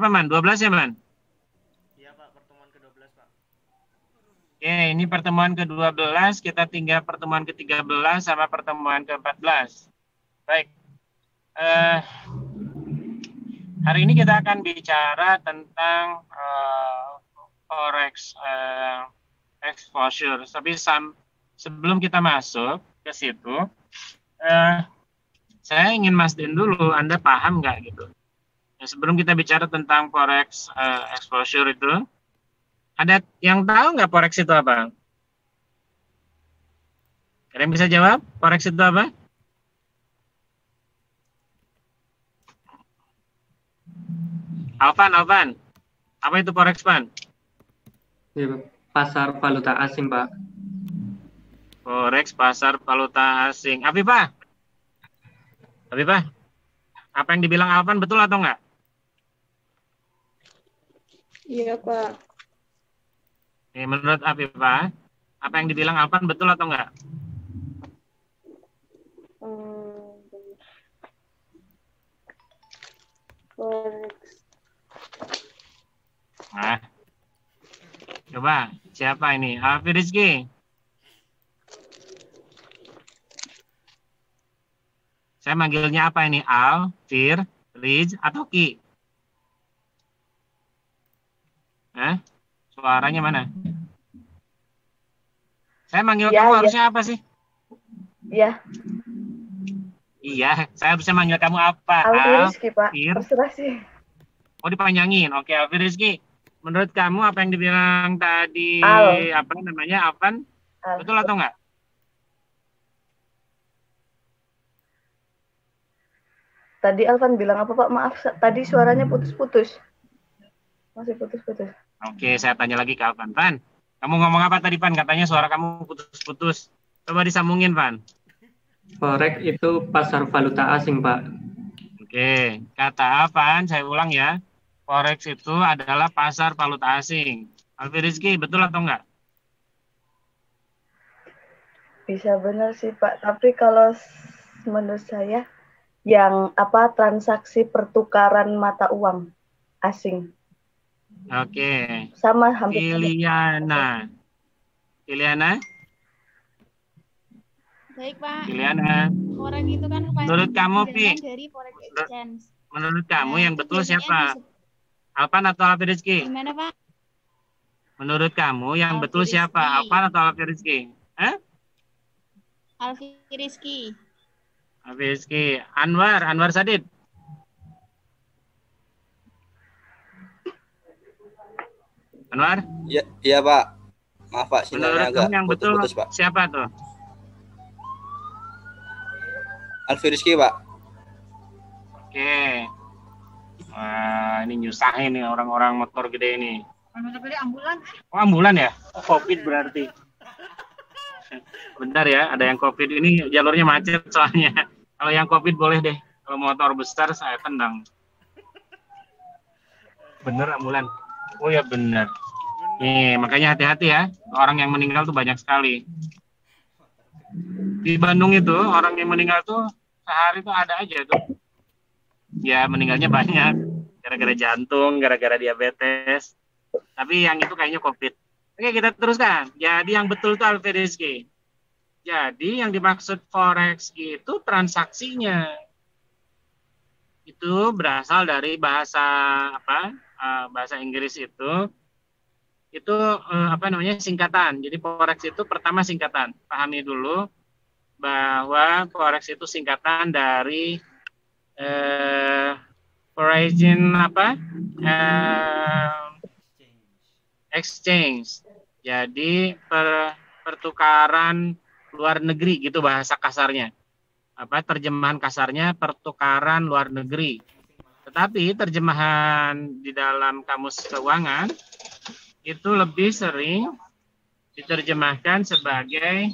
Berapa, Man? 12 ya, Man? Iya, Pak. Pertemuan ke-12, Pak. Oke, ini pertemuan ke-12. Kita tinggal pertemuan ke-13 sama pertemuan ke-14. Baik. Hari ini kita akan bicara tentang forex exposure. Tapi sebelum kita masuk ke situ, saya ingin mastiin dulu, Anda paham nggak gitu? Ya, sebelum kita bicara tentang forex exposure itu, ada yang tahu nggak forex itu apa? Ada yang bisa jawab? Forex itu apa? Alvan. Apa itu forex, Pan? Ya, pasar valuta asing, Pak. Forex pasar valuta asing. Afifah, apa yang dibilang Alvan betul atau enggak? Iya, Pak. Menurut Afifah, apa yang dibilang Alvan betul atau enggak? Forex. Nah, coba siapa ini? Alfi Rizky. Saya manggilnya apa ini? Al, Fir, Riz, atau Ki? Suaranya mana? Saya manggil kamu harusnya apa sih? Iya. Iya, saya harusnya manggil kamu apa? Alfi Rizky, Pak. Fir. Terserah sih. Oh, dipanjangin. Oke, Alfi Rizky. Menurut kamu apa yang dibilang tadi apa namanya, Alvan? Betul atau enggak? Tadi Alvan bilang apa, Pak? Maaf, tadi suaranya putus-putus. Masih putus-putus. Oke, saya tanya lagi ke Alvan. Van, kamu ngomong apa tadi, Van? Katanya suara kamu putus-putus. Coba disambungin, Van. Forex itu pasar valuta asing, Pak. Oke, kata Van, saya ulang ya. Forex itu adalah pasar valuta asing. Alfi Rizky, betul atau enggak? Bisa benar sih, Pak. Tapi kalau menurut saya, yang transaksi pertukaran mata uang asing. Oke. Sama hampir. Liliana. Baik, Pak. Liliana. Forex itu kan menurut kamu, Pi? Dari forex exchange. Menurut kamu yang betul siapa? Alvan atau Alfi Rizky? Gimana, Pak? Menurut kamu yang betul siapa? Alvan atau Alfi Rizky? Alfi Rizky. Alfi Rizky. Anwar Sadid. Anwar? Iya, Pak. Maaf, Pak, sinyalnya agak yang putus, Pak. Siapa tuh? Alfi Rizky, Pak. Oke. Wah, ini nyusahin nih orang-orang motor gede ini. Ambulan. Oh, ambulan ya? Oh, COVID berarti. Bentar ya, ada yang COVID. Ini jalurnya macet soalnya. Kalau yang COVID boleh deh. Kalau motor besar saya tendang. Bener ambulan. Oh ya bener. Nih, makanya hati-hati ya. Orang yang meninggal tuh banyak sekali. Di Bandung itu, orang yang meninggal tuh sehari tuh ada aja tuh. Ya, meninggalnya banyak. Gara-gara jantung, gara-gara diabetes. Tapi yang itu kayaknya COVID. Oke, kita teruskan. Jadi yang betul itu Alfi Rizky. Jadi yang dimaksud forex itu transaksinya. Itu berasal dari bahasa bahasa Inggris itu singkatan. Jadi forex itu pertama singkatan. Pahami dulu bahwa forex itu singkatan dari foreign exchange. Jadi pertukaran luar negeri gitu bahasa kasarnya. Terjemahan kasarnya pertukaran luar negeri. Tetapi terjemahan di dalam kamus keuangan itu lebih sering diterjemahkan sebagai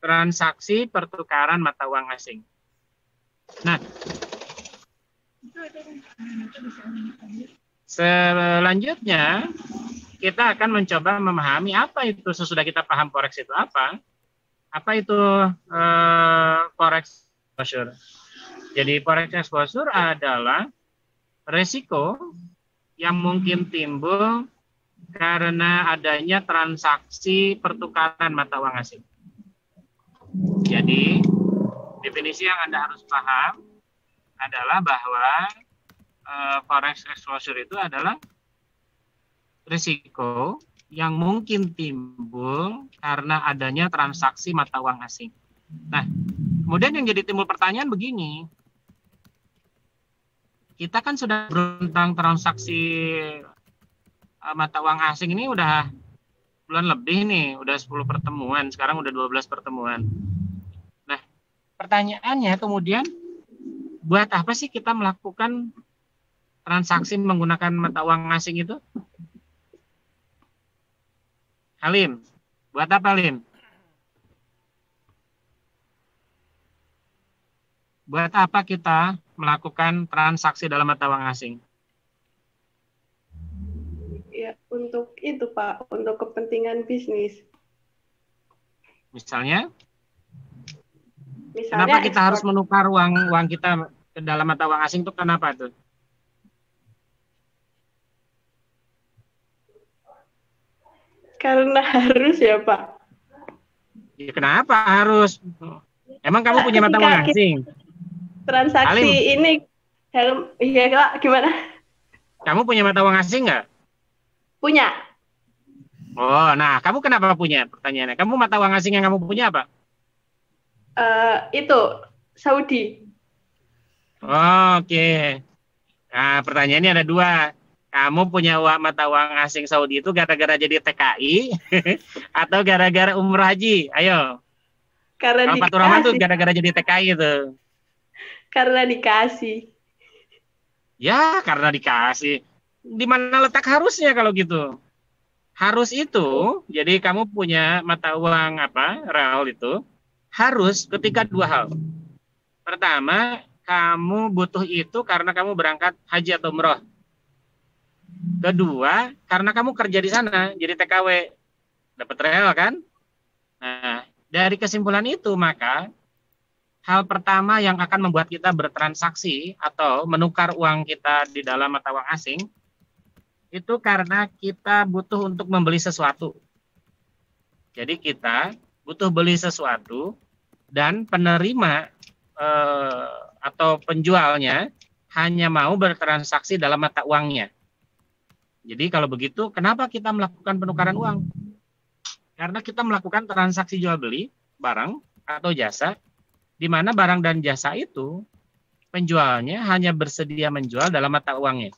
transaksi pertukaran mata uang asing. Nah, selanjutnya kita akan mencoba memahami apa itu sesudah kita paham forex itu apa itu forex exposure. Jadi forex exposure adalah resiko yang mungkin timbul karena adanya transaksi pertukaran mata uang asing. Jadi definisi yang Anda harus paham adalah bahwa forex exposure itu adalah risiko yang mungkin timbul karena adanya transaksi mata uang asing. Nah, kemudian yang jadi timbul pertanyaan begini, kita kan sudah tentang transaksi mata uang asing ini udah bulan lebih nih, udah 10 pertemuan, sekarang udah 12 pertemuan. Nah, pertanyaannya kemudian, buat apa sih kita melakukan transaksi menggunakan mata uang asing itu? Halim, buat apa Halim? Buat apa kita melakukan transaksi dalam mata uang asing? Ya, untuk itu Pak, untuk kepentingan bisnis. Misalnya kenapa kita ekspor. harus menukar uang kita ke dalam mata uang asing itu kenapa tuh? Karena harus ya Pak. Ya, kenapa harus? Emang kamu punya mata uang asing? Transaksi Halim, ini, iya Pak, gimana? kamu punya mata uang asing nggak? Punya. Oh, nah kamu kenapa punya? Pertanyaannya, kamu mata uang asing yang kamu punya apa? Itu Saudi. Oke. Nah, pertanyaannya ada dua. Kamu punya mata uang asing Saudi itu gara-gara jadi TKI atau gara-gara umroh haji? Ayo. Karena Kalau Fatur Rahman tuh dikasih. gara-gara jadi TKI itu. Karena dikasih. Ya, karena dikasih. Di mana letak harusnya kalau gitu? Harus itu, jadi kamu punya mata uang real itu, harus ketika dua hal. Pertama, kamu butuh itu karena kamu berangkat haji atau umroh. Kedua, karena kamu kerja di sana, jadi TKW, dapat real kan? Nah, dari kesimpulan itu, maka hal pertama yang akan membuat kita bertransaksi atau menukar uang kita di dalam mata uang asing, itu karena kita butuh untuk membeli sesuatu. Jadi kita butuh beli sesuatu dan penerima atau penjualnya hanya mau bertransaksi dalam mata uangnya. Jadi kalau begitu, kenapa kita melakukan penukaran uang? Karena kita melakukan transaksi jual beli barang atau jasa, di mana barang dan jasa itu penjualnya hanya bersedia menjual dalam mata uangnya.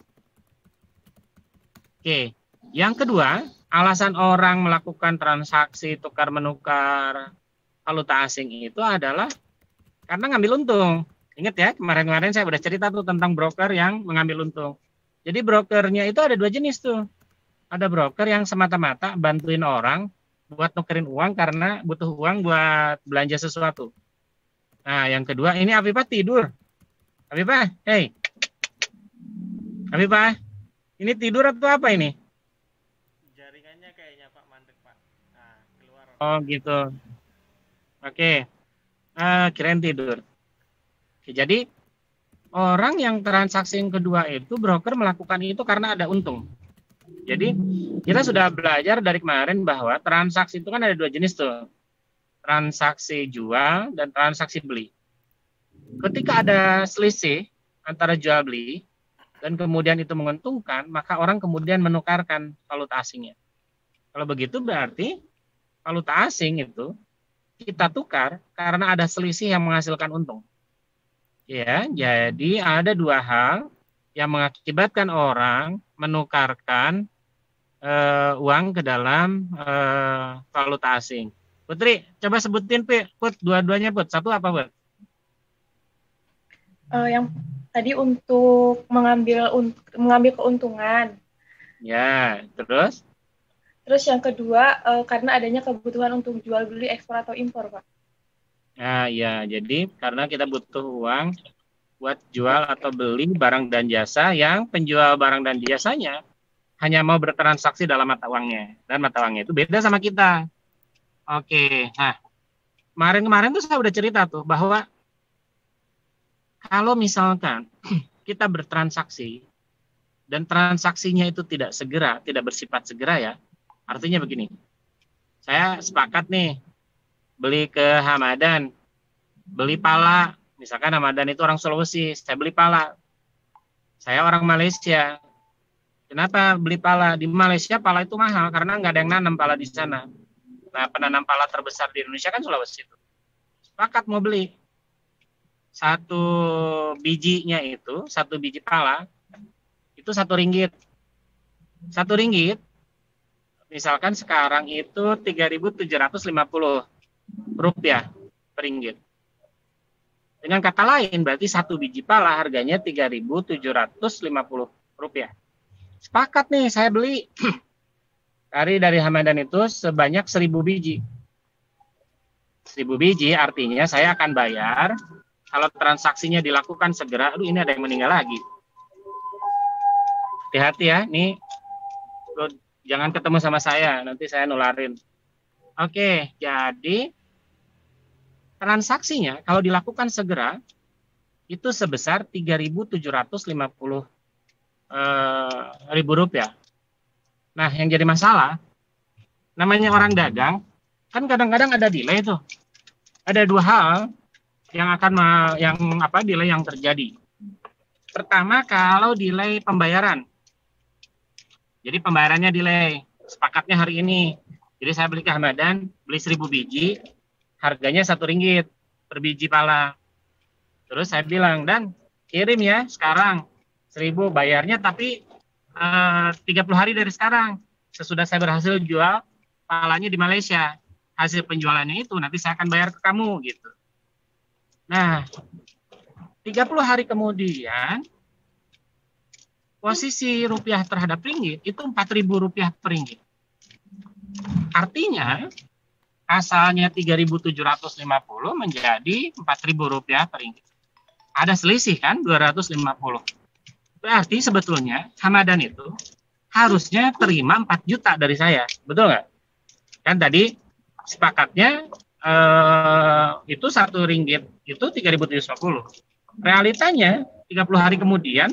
Oke, yang kedua, alasan orang melakukan transaksi tukar menukar valuta asing itu adalah karena ngambil untung. Ingat ya, kemarin-kemarin saya udah cerita tuh tentang broker yang mengambil untung. Jadi brokernya itu ada dua jenis tuh. Ada broker yang semata-mata bantuin orang buat nukerin uang karena butuh uang buat belanja sesuatu. Nah, yang kedua, ini Afifah tidur. Afifah, hey. Afifah, ini tidur atau apa ini? Jaringannya kayaknya Pak mandek Pak. Nah, keluar. Oh gitu. Oke. Kirain tidur. Oke, jadi orang yang transaksi yang kedua itu broker melakukan itu karena ada untung. Jadi kita sudah belajar dari kemarin bahwa transaksi itu kan ada dua jenis tuh. Transaksi jual dan transaksi beli. Ketika ada selisih antara jual beli dan kemudian itu menguntungkan, maka orang kemudian menukarkan valuta asingnya. Kalau begitu berarti valuta asing itu kita tukar karena ada selisih yang menghasilkan untung. Ya, jadi ada dua hal yang mengakibatkan orang menukarkan uang ke dalam valuta asing. Putri, coba sebutin Put, dua-duanya Put. Satu apa Put? Yang tadi untuk mengambil keuntungan. Ya, terus? Terus yang kedua karena adanya kebutuhan untuk jual beli ekspor atau impor, Pak. Nah, ya, jadi karena kita butuh uang buat jual atau beli barang dan jasa yang penjual barang dan jasanya hanya mau bertransaksi dalam mata uangnya. Dan mata uangnya itu beda sama kita. Oke, nah kemarin tuh saya udah cerita tuh bahwa kalau misalkan kita bertransaksi dan transaksinya itu tidak segera, tidak bersifat segera ya, artinya begini, saya sepakat nih beli ke Hamadan, beli pala, misalkan Hamadan itu orang Sulawesi, saya beli pala, saya orang Malaysia, kenapa beli pala? Di Malaysia pala itu mahal karena nggak ada yang nanam pala di sana. Nah, penanam pala terbesar di Indonesia kan Sulawesi itu. Sepakat mau beli. Satu bijinya itu, satu biji pala, itu RM1. RM1, misalkan sekarang itu 3.750 rupiah per ringgit. Dengan kata lain, berarti satu biji pala harganya 3.750 rupiah. Sepakat nih, saya beli dari Hamadan itu sebanyak 1.000 biji. 1.000 biji artinya saya akan bayar kalau transaksinya dilakukan segera. Aduh, ini ada yang meninggal lagi. Hati-hati ya, nih lo jangan ketemu sama saya, nanti saya nularin. Oke, jadi transaksinya kalau dilakukan segera itu sebesar 3.750 ribu rupiah. Nah, yang jadi masalah, namanya orang dagang, kan kadang-kadang ada delay tuh. Ada dua hal yang delay yang terjadi. Pertama, kalau delay pembayaran. Jadi pembayarannya delay, sepakatnya hari ini. Jadi saya beli ke Hamadan, beli 1.000 biji, harganya RM1 per biji pala. Terus saya bilang, Dan, kirim ya sekarang 1.000, bayarnya tapi 30 hari dari sekarang. Sesudah saya berhasil jual palanya di Malaysia. Hasil penjualannya itu nanti saya akan bayar ke kamu gitu. Nah, 30 hari kemudian posisi rupiah terhadap ringgit itu 4.000 rupiah per ringgit. Artinya asalnya 3.750 menjadi 4.000 rupiah per ringgit. Ada selisih kan 250. Berarti sebetulnya Hamadan itu harusnya terima 4 juta dari saya. Betul nggak? Kan tadi sepakatnya itu RM1 itu 3.750. Realitanya 30 hari kemudian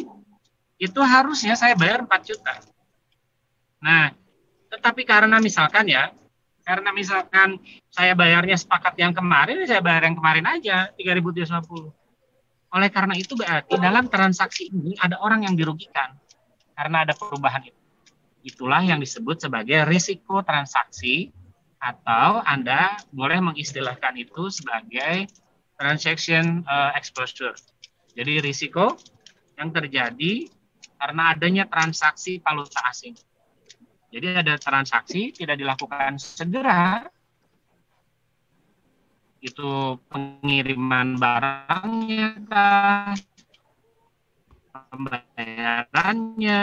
itu harusnya saya bayar 4 juta. Nah, tetapi karena misalkan saya bayarnya sepakat yang kemarin, saya bayar yang kemarin aja 3.750. Oleh karena itu berarti dalam transaksi ini ada orang yang dirugikan karena ada perubahan itu. Itulah yang disebut sebagai risiko transaksi, atau Anda boleh mengistilahkan itu sebagai transaction exposure. Jadi risiko yang terjadi karena adanya transaksi valuta asing. Jadi ada transaksi tidak dilakukan segera, itu pengiriman barangnya kah, pembayarannya,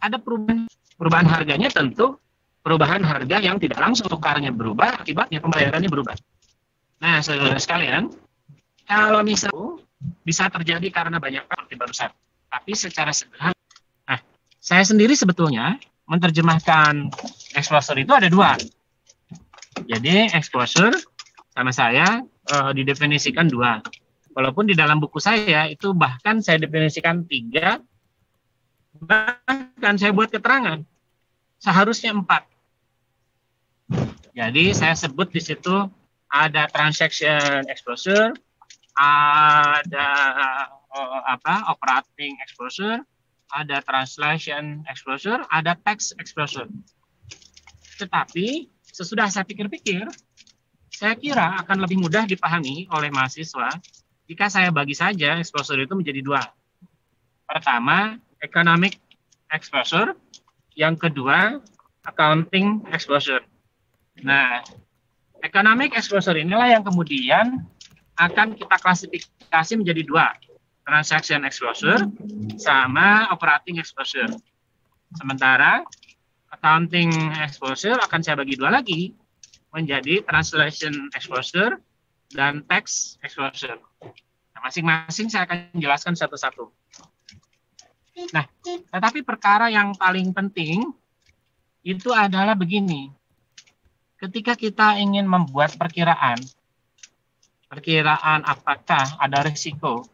ada perubahan harganya, tentu perubahan harga yang tidak langsung tukarnya berubah, akibatnya pembayarannya berubah. Nah, saudara sekalian, kalau misalnya bisa terjadi karena banyak seperti barusan, tapi secara sederhana. Nah, saya sendiri sebetulnya menerjemahkan exposure itu ada dua. Jadi exposure sama saya didefinisikan dua. Walaupun di dalam buku saya itu bahkan saya definisikan 3, bahkan saya buat keterangan seharusnya 4. Jadi saya sebut di situ ada transaction exposure, ada operating exposure, ada translation exposure, ada tax exposure. Tetapi sesudah saya pikir-pikir, saya kira akan lebih mudah dipahami oleh mahasiswa jika saya bagi saja exposure itu menjadi 2. Pertama, economic exposure, yang kedua, accounting exposure. Nah, economic exposure inilah yang kemudian akan kita klasifikasi menjadi 2, transaction exposure sama operating exposure. Sementara accounting exposure akan saya bagi 2 lagi, menjadi translation exposure dan tax exposure. Nah, Nah, masing-masing saya akan jelaskan satu-satu. Nah, tetapi perkara yang paling penting itu adalah begini. Ketika kita ingin membuat perkiraan apakah ada risiko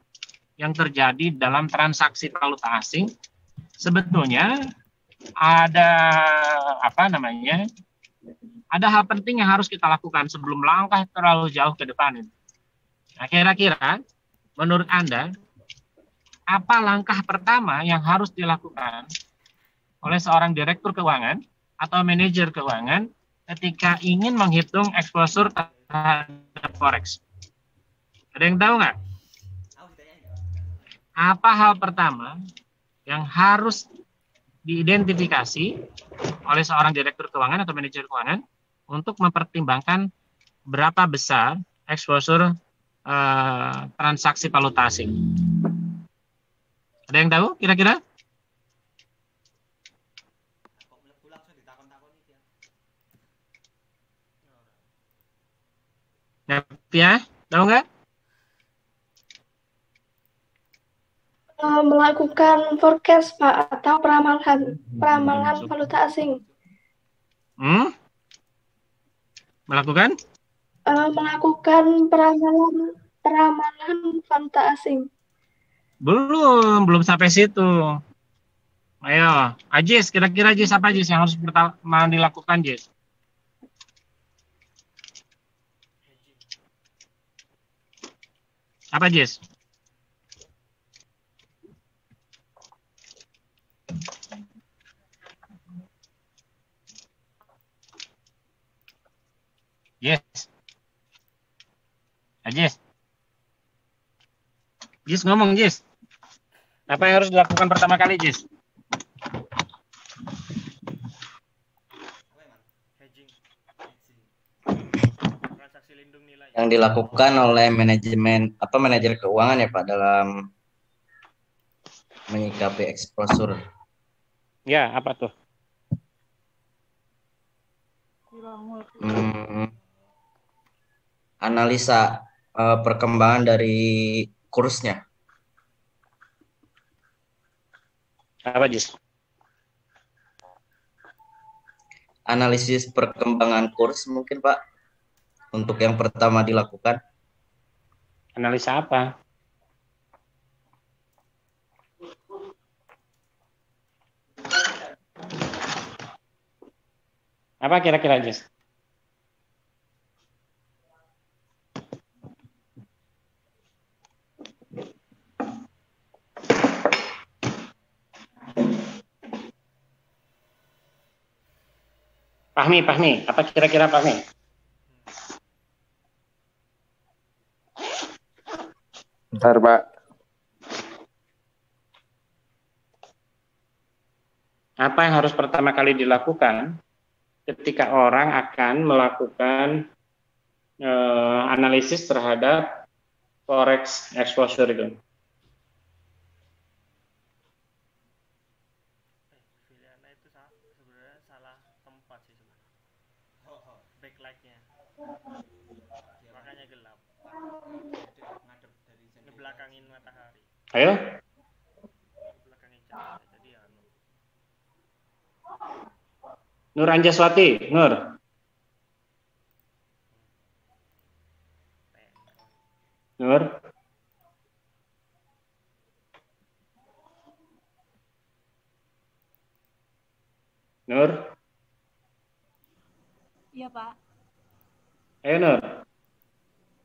yang terjadi dalam transaksi valuta asing, sebetulnya ada ada hal penting yang harus kita lakukan sebelum langkah terlalu jauh ke depan ini. Nah, kira-kira menurut Anda apa langkah pertama yang harus dilakukan oleh seorang direktur keuangan atau manajer keuangan ketika ingin menghitung exposure terhadap forex? Ada yang tahu nggak? Apa hal pertama yang harus diidentifikasi oleh seorang direktur keuangan atau manajer keuangan untuk mempertimbangkan berapa besar exposure transaksi valuta asing? Ada yang tahu kira-kira? Ya, tahu nggak? Melakukan forecast, Pak, atau peramalan valuta asing. Melakukan? Melakukan peramalan valuta asing. Belum sampai situ. Ayo, Ajis, kira-kira Ajis apa Ajis yang harus pertama dilakukan, Ajis? Apa Ajis? Yes. Ajis. Jis ngomong, Jis. Apa yang harus dilakukan pertama kali, Jis? Yang dilakukan oleh manajer keuangan ya Pak dalam menyikapi exposure. Ya, apa tuh? Analisa perkembangan dari kursnya. Apa, Jis? Analisis perkembangan kurs mungkin Pak untuk yang pertama dilakukan. Analisa apa? Apa kira-kira, Jis? Fahmi, apa kira-kira Fahmi? Bentar, Pak. Apa yang harus pertama kali dilakukan ketika orang akan melakukan analisis terhadap forex exposure itu? Makanya gelap. Ngebelakangin matahari. Ayo. Ngebelakangin cahaya. Jadi Nur Anjaswati, Nur. Nur. Nur. Iya, Pak. Ayo Nur,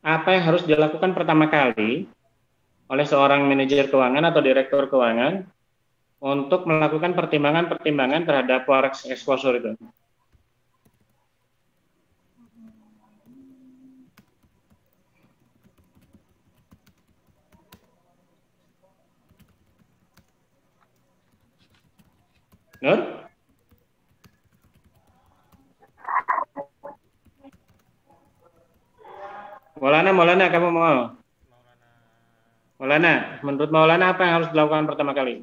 apa yang harus dilakukan pertama kali oleh seorang manajer keuangan atau direktur keuangan untuk melakukan pertimbangan-pertimbangan terhadap forex exposure itu? Nur? Maulana, kamu mau? Maulana, menurut Maulana apa yang harus dilakukan pertama kali?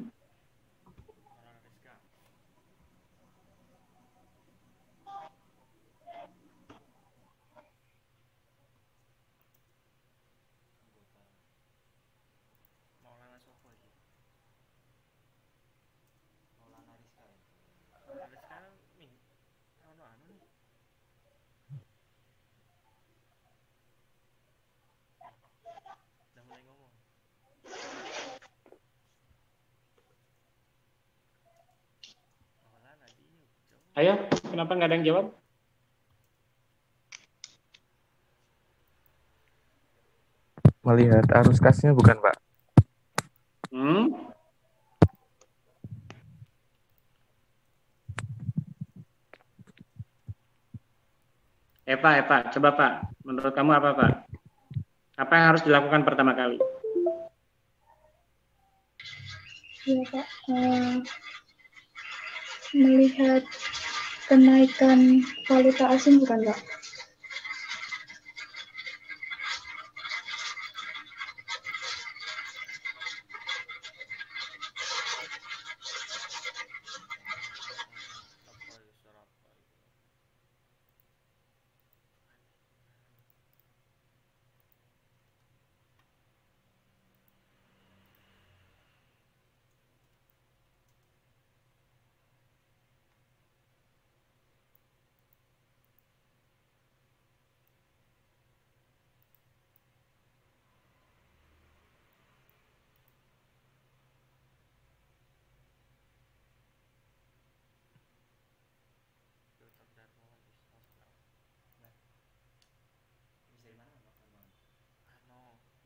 Ayo, kenapa nggak ada yang jawab? Melihat arus kasnya bukan, Pak? Pak, coba Pak, menurut kamu apa Pak? Apa yang harus dilakukan pertama kali? Ya Pak, melihat kenaikan valuta asing bukan Pak?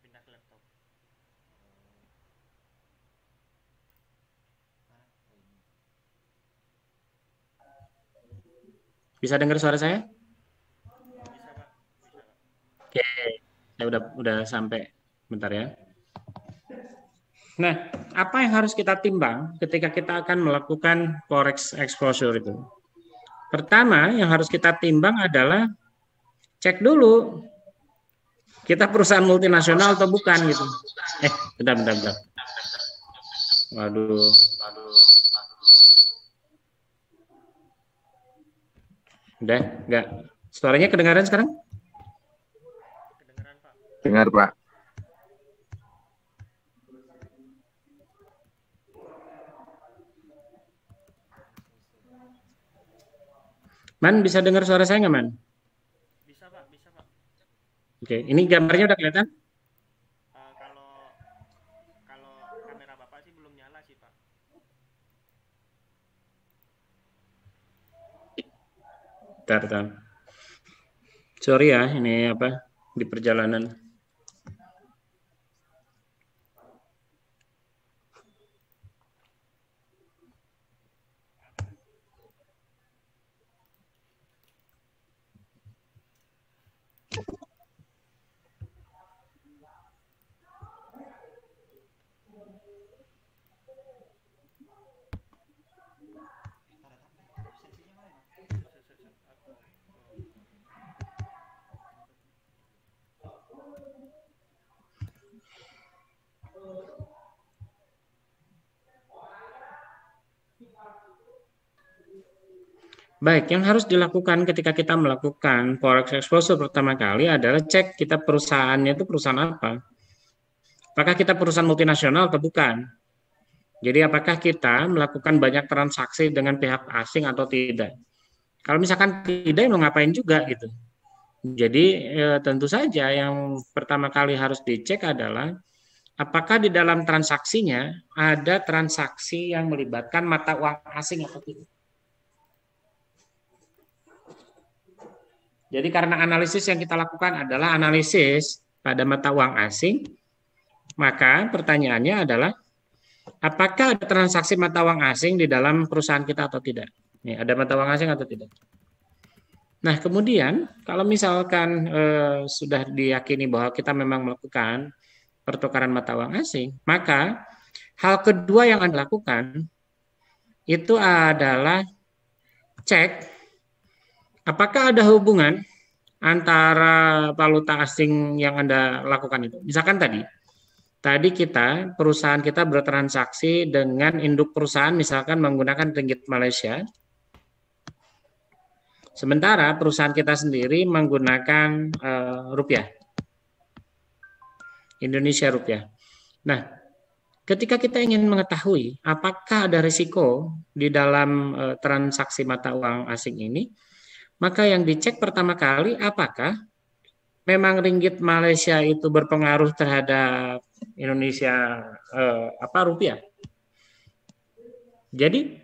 Pindah ke laptop. Bisa dengar suara saya? Bisa Pak. Oke, saya udah sampai. Bentar ya. Nah, apa yang harus kita timbang ketika kita akan melakukan forex exposure itu? Pertama, yang harus kita timbang adalah cek dulu kita perusahaan multinasional atau bukan gitu. Bentar. Waduh. Udah, enggak. Suaranya kedengaran sekarang? Kedengaran Pak. Dengar, Pak. Man, bisa dengar suara saya nggak, Man? Bisa Pak, bisa Pak. Oke, ini gambarnya udah kelihatan? Kalau kamera Bapak sih belum nyala sih Pak. Bentar. Sorry ya, ini apa di perjalanan. Baik, yang harus dilakukan ketika kita melakukan forex exposure pertama kali adalah cek kita perusahaannya itu perusahaan apa. Apakah kita perusahaan multinasional atau bukan? Jadi apakah kita melakukan banyak transaksi dengan pihak asing atau tidak? Kalau misalkan tidak, mau ngapain juga gitu. Jadi tentu saja yang pertama kali harus dicek adalah apakah di dalam transaksinya ada transaksi yang melibatkan mata uang asing atau tidak. Jadi karena analisis yang kita lakukan adalah analisis pada mata uang asing, maka pertanyaannya adalah apakah ada transaksi mata uang asing di dalam perusahaan kita atau tidak? Nih, ada mata uang asing atau tidak? Nah, kemudian kalau misalkan sudah diyakini bahwa kita memang melakukan pertukaran mata uang asing, maka hal kedua yang Anda lakukan itu adalah cek apakah ada hubungan antara valuta asing yang Anda lakukan itu? Misalkan tadi perusahaan kita bertransaksi dengan induk perusahaan misalkan menggunakan ringgit Malaysia. Sementara perusahaan kita sendiri menggunakan rupiah. Indonesia rupiah. Nah, ketika kita ingin mengetahui apakah ada risiko di dalam transaksi mata uang asing ini, maka yang dicek pertama kali apakah memang ringgit Malaysia itu berpengaruh terhadap Indonesia rupiah. Jadi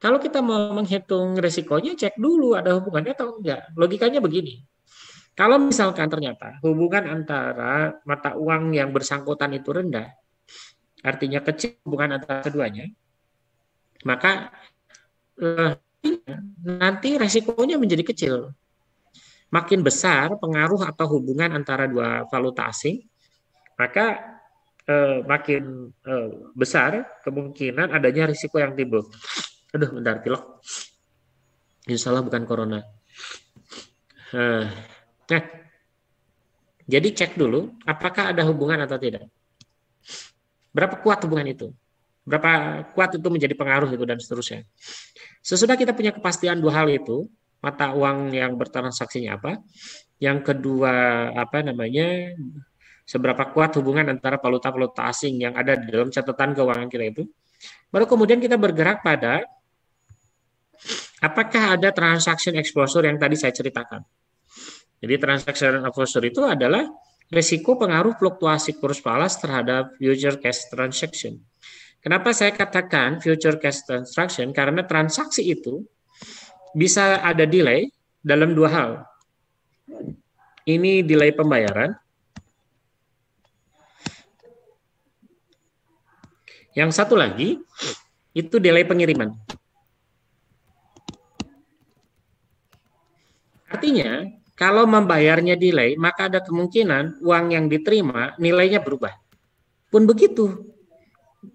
Kalau kita mau menghitung resikonya, cek dulu ada hubungannya atau enggak. Logikanya begini. Kalau misalkan ternyata hubungan antara mata uang yang bersangkutan itu rendah, artinya kecil hubungan antara keduanya, maka nanti resikonya menjadi kecil. Makin besar pengaruh atau hubungan antara dua valuta asing, maka makin besar kemungkinan adanya risiko yang timbul. Aduh, bentar, pilek. Insya Allah bukan corona. Nah, jadi cek dulu apakah ada hubungan atau tidak. Berapa kuat hubungan itu? Berapa kuat itu menjadi pengaruh itu dan seterusnya. Sesudah kita punya kepastian dua hal itu, mata uang yang bertransaksinya apa, yang kedua seberapa kuat hubungan antara valuta-valuta asing yang ada di dalam catatan keuangan kita itu, baru kemudian kita bergerak pada apakah ada transaction exposure yang tadi saya ceritakan. Jadi transaction exposure itu adalah risiko pengaruh fluktuasi kurs falas terhadap future cash transaction. Kenapa saya katakan future cash transaction? Karena transaksi itu bisa ada delay dalam dua hal. Ini delay pembayaran. Yang satu lagi, itu delay pengiriman. Artinya, kalau membayarnya delay, maka ada kemungkinan uang yang diterima nilainya berubah. Pun begitu,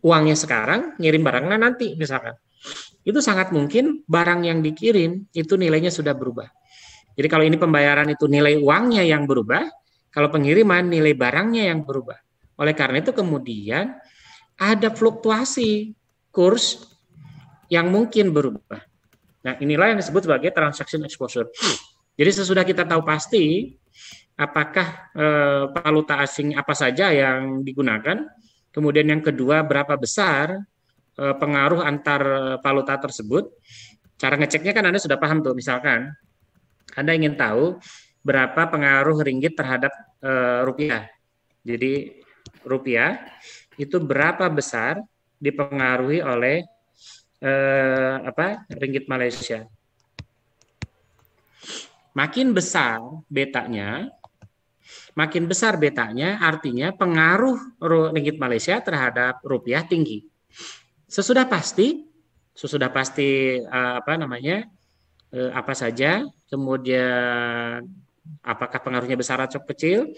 uangnya sekarang, ngirim barangnya nanti misalkan. Itu sangat mungkin barang yang dikirim itu nilainya sudah berubah. Jadi kalau ini pembayaran itu nilai uangnya yang berubah, kalau pengiriman nilai barangnya yang berubah. Oleh karena itu kemudian ada fluktuasi kurs yang mungkin berubah. Nah, inilah yang disebut sebagai transaction exposure. Jadi sesudah kita tahu pasti apakah valuta asing apa saja yang digunakan, kemudian yang kedua berapa besar pengaruh antar valuta tersebut. Cara ngeceknya kan Anda sudah paham tuh, misalkan Anda ingin tahu berapa pengaruh ringgit terhadap rupiah. Jadi rupiah itu berapa besar dipengaruhi oleh ringgit Malaysia. Makin besar betanya artinya pengaruh ringgit Malaysia terhadap rupiah tinggi. Sesudah pasti apa saja, kemudian apakah pengaruhnya besar atau kecil,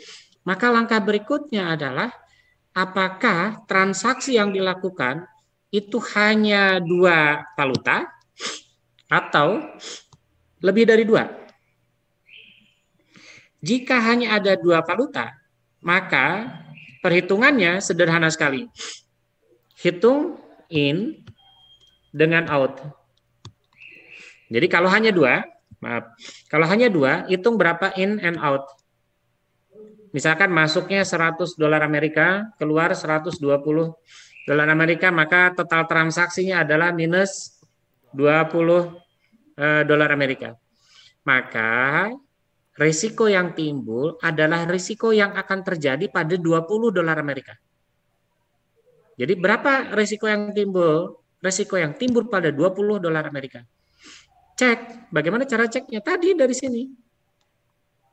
maka langkah berikutnya adalah apakah transaksi yang dilakukan itu hanya dua valuta atau lebih dari dua. Jika hanya ada dua valuta, maka perhitungannya sederhana sekali. Hitung in dengan out. Jadi kalau hanya dua, hitung berapa in and out. Misalkan masuknya $100 Amerika, keluar $120 Amerika, maka total transaksinya adalah minus $20 Amerika. Maka risiko yang timbul adalah risiko yang akan terjadi pada $20 Amerika. Jadi berapa risiko yang timbul? Risiko yang timbul pada $20 Amerika. Cek, bagaimana cara ceknya? Tadi dari sini.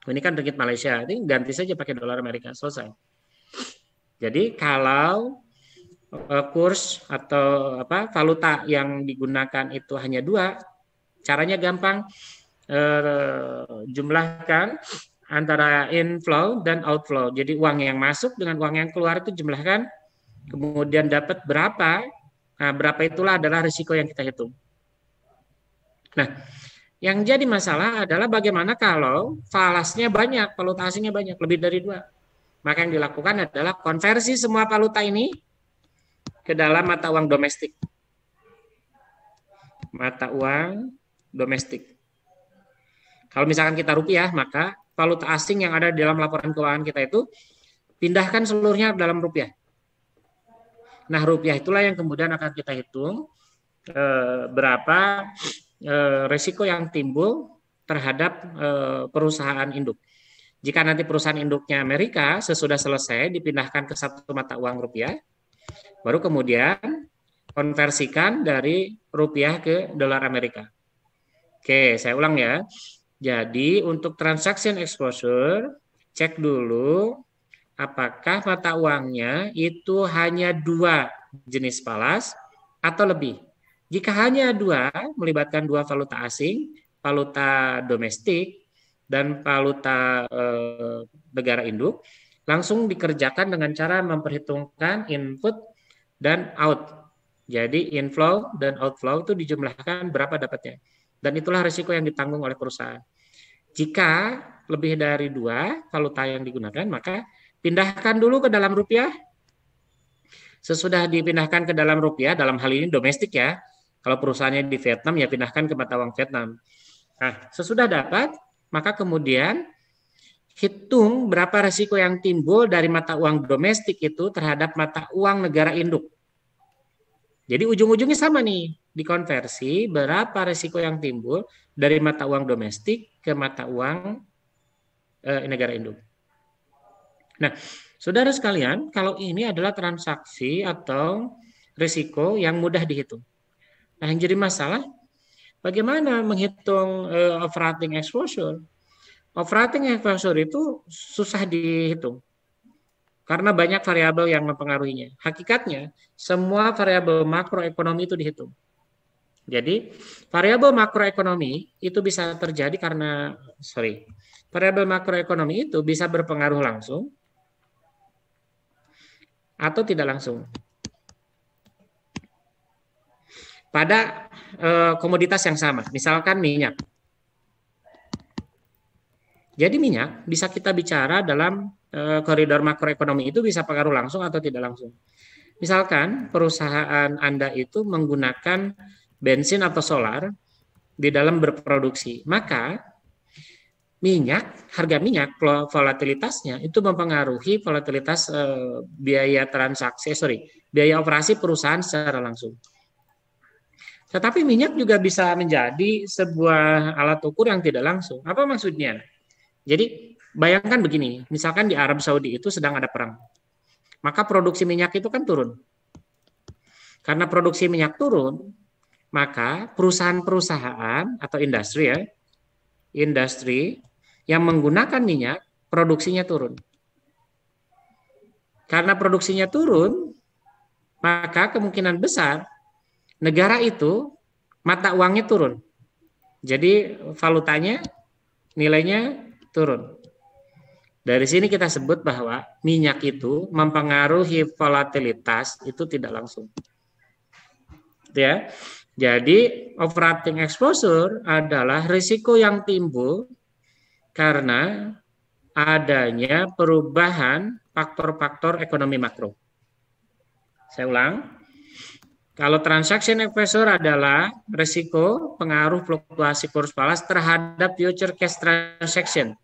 Ini kan ringgit Malaysia, ini ganti saja pakai dolar Amerika, selesai. Jadi kalau kurs atau valuta yang digunakan itu hanya dua, caranya gampang. Jumlahkan antara inflow dan outflow. Jadi uang yang masuk dengan uang yang keluar itu jumlahkan, kemudian dapat berapa. Nah, berapa itulah adalah risiko yang kita hitung. Nah, yang jadi masalah adalah bagaimana kalau falasnya banyak, valuta asingnya banyak, lebih dari dua. Maka yang dilakukan adalah konversi semua valuta ini ke dalam mata uang domestik. Mata uang domestik. Kalau misalkan kita rupiah, maka valuta asing yang ada di dalam laporan keuangan kita itu pindahkan seluruhnya dalam rupiah. Nah, rupiah itulah yang kemudian akan kita hitung berapa risiko yang timbul terhadap perusahaan induk. Jika nanti perusahaan induknya Amerika sesudah selesai dipindahkan ke satu mata uang rupiah, baru kemudian konversikan dari rupiah ke dolar Amerika. Oke, saya ulang ya. Jadi untuk transaction exposure, cek dulu apakah mata uangnya itu hanya 2 jenis falas atau lebih. Jika hanya 2, melibatkan 2 valuta asing, valuta domestik, dan valuta negara induk, langsung dikerjakan dengan cara memperhitungkan input dan out. Jadi inflow dan outflow itu dijumlahkan berapa dapatnya. Dan itulah risiko yang ditanggung oleh perusahaan. Jika lebih dari 2 valuta yang digunakan, maka pindahkan dulu ke dalam rupiah. Sesudah dipindahkan ke dalam rupiah, dalam hal ini domestik ya. Kalau perusahaannya di Vietnam, ya pindahkan ke mata uang Vietnam. Nah, sesudah dapat, maka kemudian hitung berapa risiko yang timbul dari mata uang domestik itu terhadap mata uang negara induk. Jadi ujung-ujungnya sama nih, dikonversi berapa risiko yang timbul dari mata uang domestik ke mata uang negara induk. Nah, saudara sekalian, kalau ini adalah transaksi atau risiko yang mudah dihitung. Nah, yang jadi masalah, bagaimana menghitung operating exposure? Operating exposure itu susah dihitung. Karena banyak variabel yang mempengaruhinya. Hakikatnya, semua variabel makroekonomi itu dihitung. Jadi, variabel makroekonomi itu bisa terjadi karena, variabel makroekonomi itu bisa berpengaruh langsung atau tidak langsung pada komoditas yang sama, misalkan minyak. Jadi minyak bisa kita bicara dalam koridor makroekonomi itu bisa pengaruh langsung atau tidak langsung. Misalkan perusahaan Anda itu menggunakan bensin atau solar di dalam berproduksi, maka harga minyak volatilitasnya itu mempengaruhi volatilitas biaya operasi perusahaan secara langsung. Tetapi minyak juga bisa menjadi sebuah alat ukur yang tidak langsung. Apa maksudnya? Jadi bayangkan begini, misalkan di Arab Saudi itu sedang ada perang, maka produksi minyak itu kan turun. Karena produksi minyak turun, maka perusahaan-perusahaan atau industri yang menggunakan minyak, produksinya turun. Karena produksinya turun, maka kemungkinan besar negara itu mata uangnya turun. Jadi valutanya, nilainya turun. Dari sini kita sebut bahwa minyak itu mempengaruhi volatilitas itu tidak langsung. Ya. Jadi operating exposure adalah risiko yang timbul karena adanya perubahan faktor-faktor ekonomi makro. Saya ulang. Kalau transaction exposure adalah risiko pengaruh fluktuasi kurs falas terhadap future cash transaction.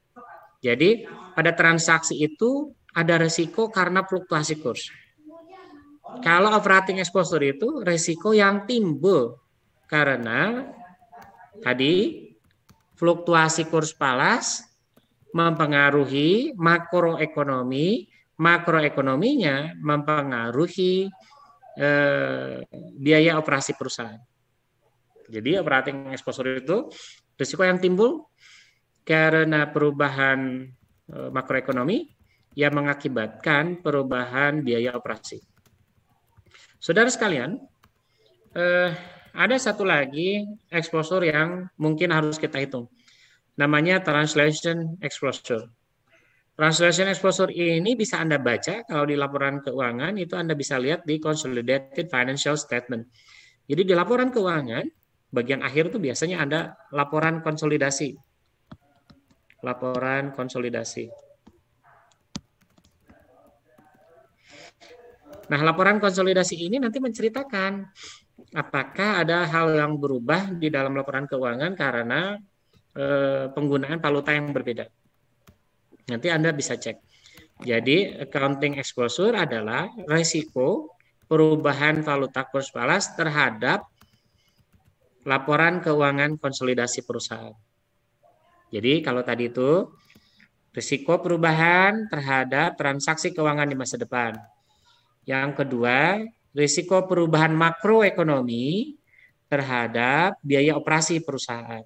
Jadi pada transaksi itu ada risiko karena fluktuasi kurs. Kalau operating exposure itu risiko yang timbul karena tadi fluktuasi kurs falas mempengaruhi makroekonomi, makroekonominya mempengaruhi biaya operasi perusahaan. Jadi operating exposure itu risiko yang timbul karena perubahan makroekonomi yang mengakibatkan perubahan biaya operasi. Saudara sekalian, ada satu lagi exposure yang mungkin harus kita hitung. Namanya translation exposure. Translation exposure ini bisa Anda baca kalau di laporan keuangan itu Anda bisa lihat di consolidated financial statement. Jadi di laporan keuangan bagian akhir itu biasanya ada laporan konsolidasi. Laporan konsolidasi. Nah, laporan konsolidasi ini nanti menceritakan apakah ada hal yang berubah di dalam laporan keuangan karena penggunaan valuta yang berbeda. Nanti Anda bisa cek. Jadi, accounting exposure adalah risiko perubahan valuta kurs falas terhadap laporan keuangan konsolidasi perusahaan. Jadi kalau tadi itu risiko perubahan terhadap transaksi keuangan di masa depan. Yang kedua, risiko perubahan makroekonomi terhadap biaya operasi perusahaan.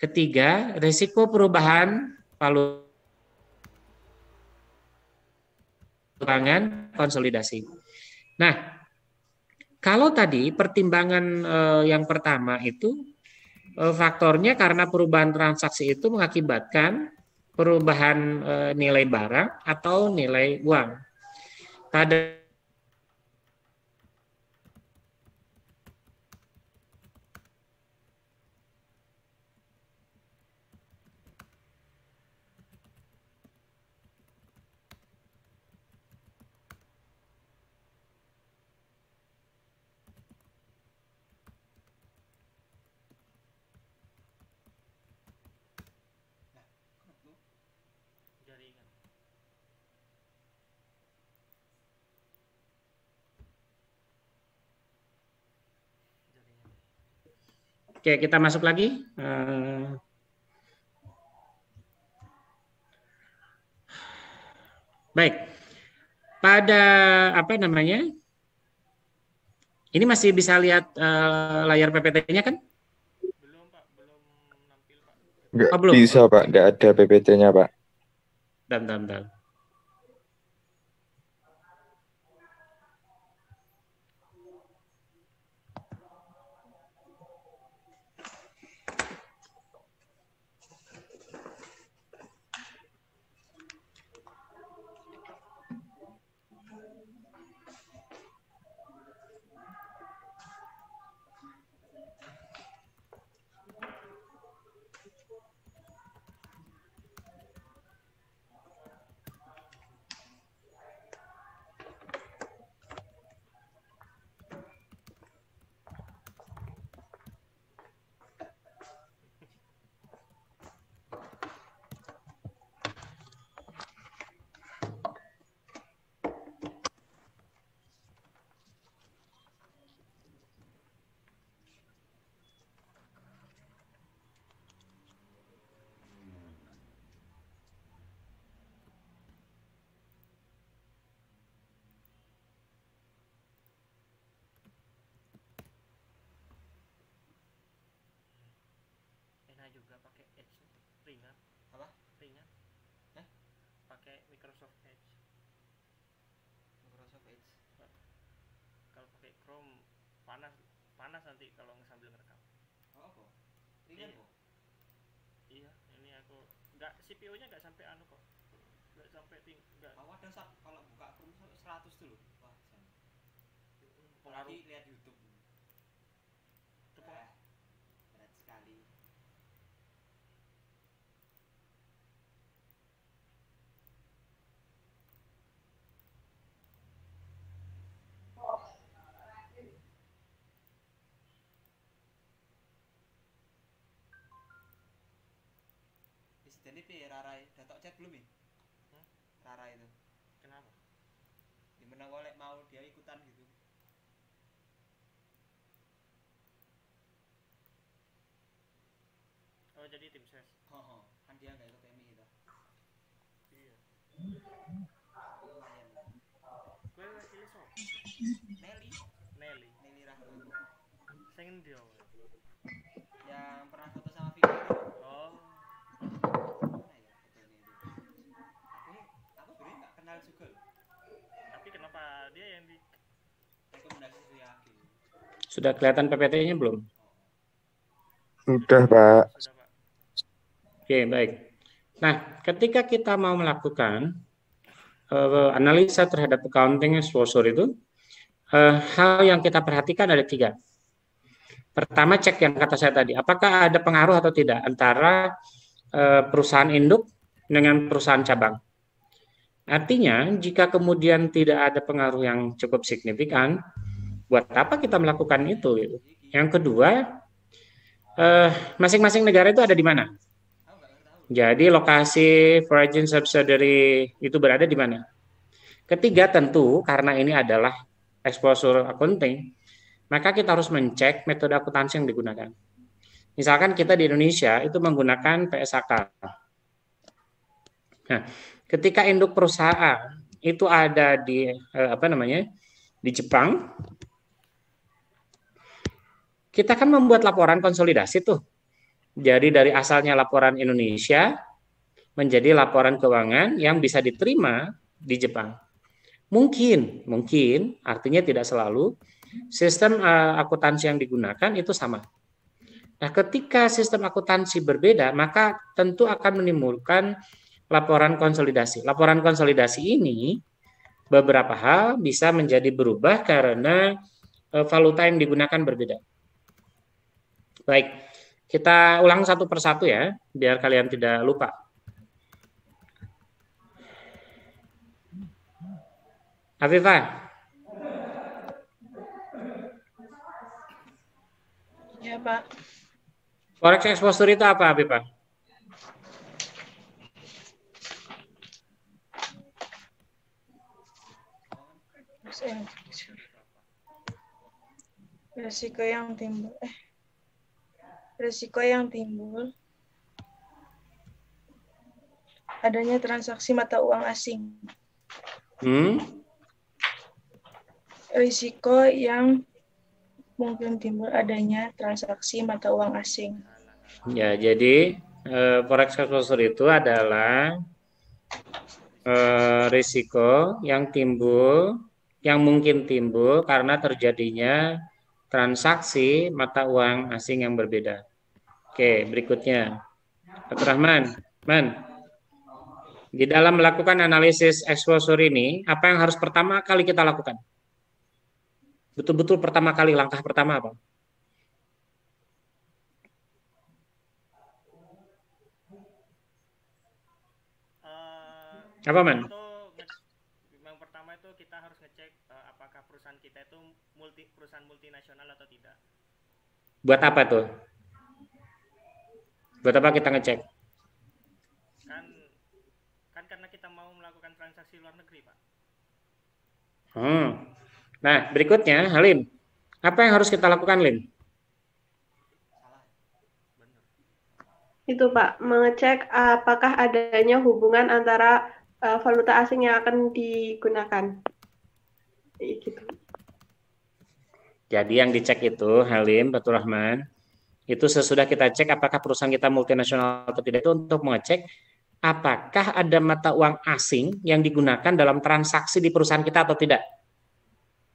Ketiga, risiko perubahan valuta keuangan konsolidasi. Nah, kalau tadi pertimbangan yang pertama itu faktornya karena perubahan transaksi itu mengakibatkan perubahan nilai barang atau nilai uang. Pada Oke, kita masuk lagi. Baik. Pada apa namanya? Ini masih bisa lihat layar PPT-nya kan? Nggak Oh, belum. bisa, Pak. Nggak ada PPT-nya, Pak. Bentar. Enak juga pakai Edge, ringan. Apa? Ringan. Pakai Microsoft Edge. Microsoft Edge. Kalau pakai Chrome panas nanti kalau sambil ngerekam. Oh, apa? Ringan kok. Iya, ini aku CPU-nya nggak sampai anu kok. Nggak sampai enggak. Awak dan kalau buka Chrome 100 dulu. Wah, pengaruh lihat YouTube. Berat sekali. Jadi Rarai udah tok chat belum nih? Rarai itu. Kenapa? Dimana golek mau dia ikutan gitu. Oh jadi tim ses. Kan dia nggak ikut TMI gitu. Iya. Lumayan. Gue pilih so. Nelly Rahman. Sing dia. Yang pernah foto sama Vicky. Oh. Kenal juga. Tapi kenapa dia yang di rekomendasi Suyaki? Sudah kelihatan PPT-nya belum? Sudah, Pak. Oke, baik. Nah, ketika kita mau melakukan analisa terhadap accounting exposure itu, hal yang kita perhatikan ada 3. Pertama, cek yang kata saya tadi, apakah ada pengaruh atau tidak antara perusahaan induk dengan perusahaan cabang. Artinya, jika kemudian tidak ada pengaruh yang cukup signifikan, buat apa kita melakukan itu? Gitu. Yang kedua, masing-masing negara itu ada di mana? Jadi lokasi foreign subsidiary itu berada di mana? Ketiga, tentu karena ini adalah exposure accounting, maka kita harus mencek metode akuntansi yang digunakan. Misalkan kita di Indonesia itu menggunakan PSAK. Nah, ketika induk perusahaan itu ada di di Jepang, kita kan membuat laporan konsolidasi tuh. Jadi dari asalnya laporan Indonesia menjadi laporan keuangan yang bisa diterima di Jepang. Mungkin artinya tidak selalu sistem akuntansi yang digunakan itu sama. Nah, ketika sistem akuntansi berbeda, maka tentu akan menimbulkan laporan konsolidasi. Laporan konsolidasi ini beberapa hal bisa menjadi berubah karena valuta yang digunakan berbeda. Baik, kita ulang satu persatu ya, biar kalian tidak lupa. Afifah. Ya, Pak. Forex exposure itu apa, Afifah? Resiko yang timbul adanya transaksi mata uang asing. Risiko yang mungkin timbul adanya transaksi mata uang asing. Ya, jadi forex exposure itu adalah risiko yang mungkin timbul karena terjadinya transaksi mata uang asing yang berbeda. Oke, berikutnya. Abdurrahman, di dalam melakukan analisis exposure ini, apa yang harus pertama kali kita lakukan? Betul-betul pertama kali, langkah pertama apa? Apa, Man? Yang pertama itu kita harus ngecek apakah perusahaan kita itu perusahaan multinasional atau tidak. Buat apa tuh? Buat apa kita ngecek? Kan karena kita mau melakukan transaksi luar negeri, Pak. Nah, berikutnya, Halim. Apa yang harus kita lakukan, Lim? Itu, Pak, mengecek apakah adanya hubungan antara valuta asing yang akan digunakan. Gitu. Jadi yang dicek itu, Halim, Abdurrahman, itu sesudah kita cek apakah perusahaan kita multinasional atau tidak, itu untuk mengecek apakah ada mata uang asing yang digunakan dalam transaksi di perusahaan kita atau tidak.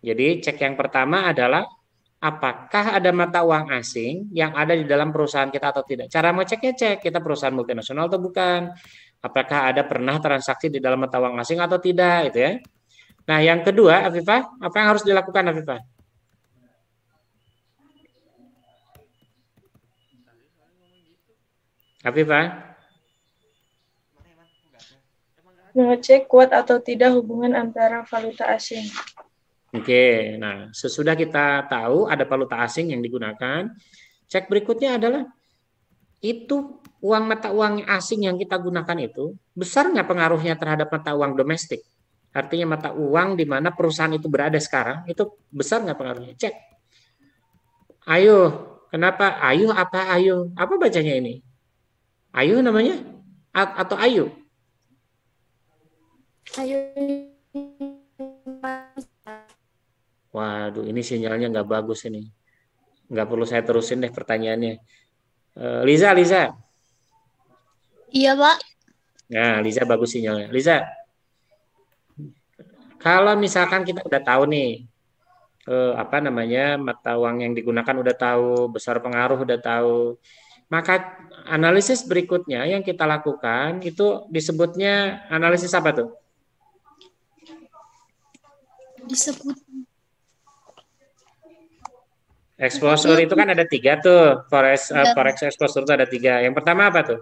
Jadi cek yang pertama adalah apakah ada mata uang asing yang ada di dalam perusahaan kita atau tidak. Cara mengeceknya cek kita perusahaan multinasional atau bukan. Apakah ada pernah transaksi di dalam mata uang asing atau tidak, itu ya. Nah, yang kedua, Afifah, apa yang harus dilakukan, Afifah? Afifah? Mengecek kuat atau tidak hubungan antara valuta asing. Oke, nah sesudah kita tahu ada valuta asing yang digunakan, cek berikutnya adalah itu mata uang asing yang kita gunakan itu besar nggak pengaruhnya terhadap mata uang domestik? Artinya mata uang di mana perusahaan itu berada sekarang itu besar nggak pengaruhnya? Cek. Ayo, kenapa? Ayo apa ayo? Apa bacanya ini? Ayo namanya? Atau ayo? Ayo. Waduh, ini sinyalnya nggak bagus ini. Nggak perlu saya terusin deh pertanyaannya. Liza. Iya, Pak. Nah, Liza bagus sinyalnya. Liza, kalau misalkan kita udah tahu nih, mata uang yang digunakan udah tahu, besar pengaruh udah tahu, maka analisis berikutnya yang kita lakukan itu disebutnya analisis apa tuh? Disebut exposure itu kan ada 3 tuh, forex exposure itu ada 3. Yang pertama apa tuh?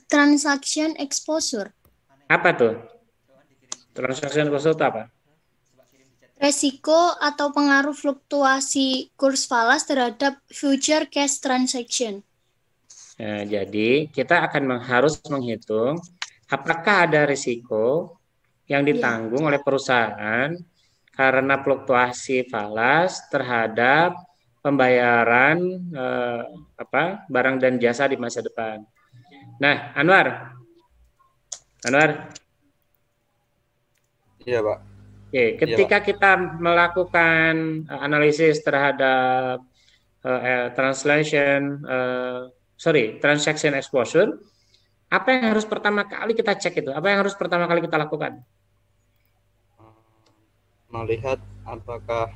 Transaction exposure. Apa tuh? Transaction exposure itu apa? Resiko atau pengaruh fluktuasi kurs falas terhadap future cash transaction. Nah, jadi kita akan harus menghitung apakah ada risiko yang ditanggung oleh perusahaan karena fluktuasi falas terhadap pembayaran barang dan jasa di masa depan. Nah, Anwar, Iya, Pak. Oke, ketika kita melakukan analisis terhadap transaction exposure, apa yang harus pertama kali kita cek itu? Apa yang harus pertama kali kita lakukan? Melihat apakah